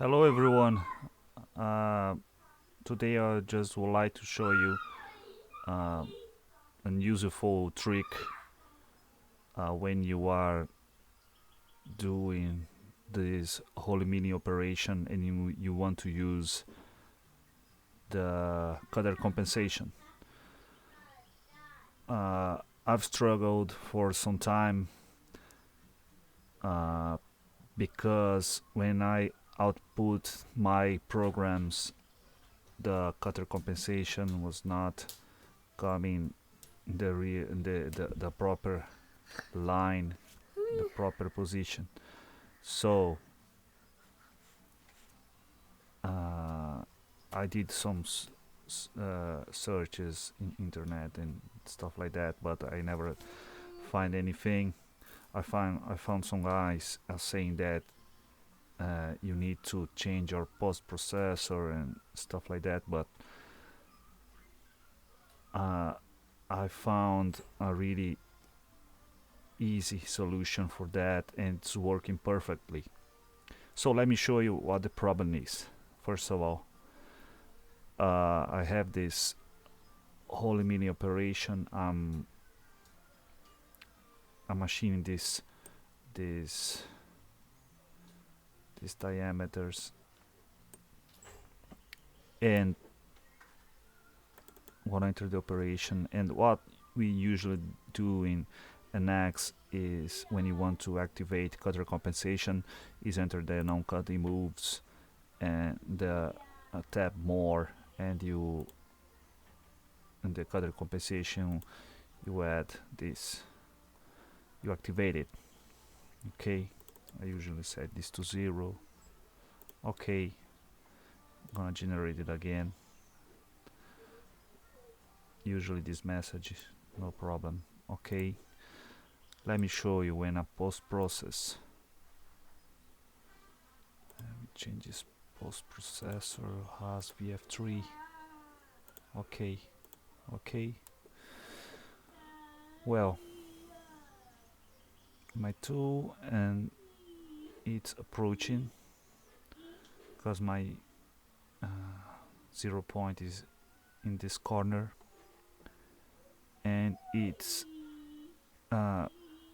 Hello everyone. Uh, Today I just would like to show you uh, a useful trick when you are doing this holy mini operation and you want to use the color compensation. Uh, I've struggled for some time uh, because when I output my programs, the cutter compensation was not coming the proper line, the proper position. So uh, I did some searches in internet and stuff like that, but I never find anything. I found some guys saying that you need to change your post processor and stuff like that, but uh, I found a really easy solution for that, and it's working perfectly. So let me show you what the problem is. First of all, I have this holy mini operation. I'm machining this these diameters, and want to enter the operation. And what we usually do in NX is, when you want to activate cutter compensation, is enter the non-cutting moves and the tab more, and you in the cutter compensation you add this, you activate it. Okay, I usually set this to 0. Okay, I'm gonna generate it again. Usually this message, no problem. Okay, let me show you when I post process. Let me change this post processor has VF3. Okay, okay. Well, my tool, and it's approaching because my 0 point is in this corner, and it's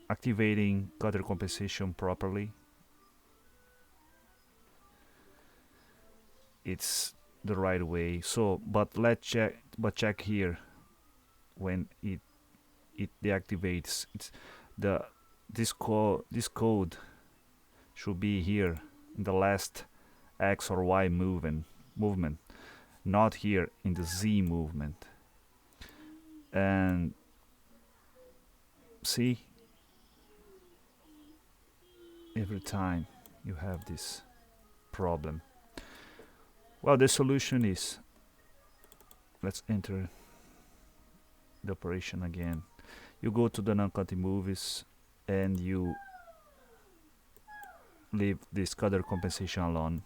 activating cutter compensation properly. It's the right way. So, but let's check here when it deactivates. It's the this code should be here in the last X or Y movement, not here in the Z movement. And see, every time you have this problem. Well, the solution is, let's enter the operation again. You go to the non-cutting movies and you leave this color compensation alone,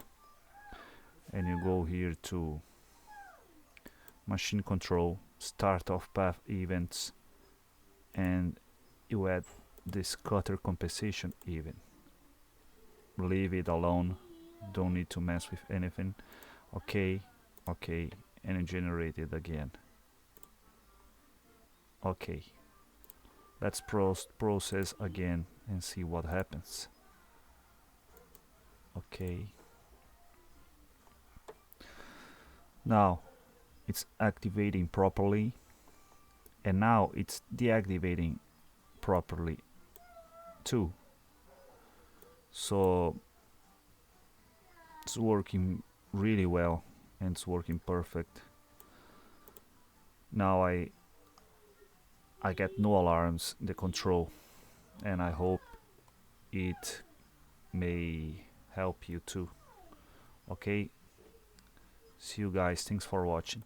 and you go here to machine control, start of path events, and you add this cutter compensation even. Leave it alone, don't need to mess with anything. Okay, okay, and generate it again. Okay, let's process again and see what happens. Okay, now it's activating properly, and now it's deactivating properly too. So it's working really well, and it's working perfect. Now I get no alarms in the control, and I hope it may help you too. Okay, see you guys, thanks for watching.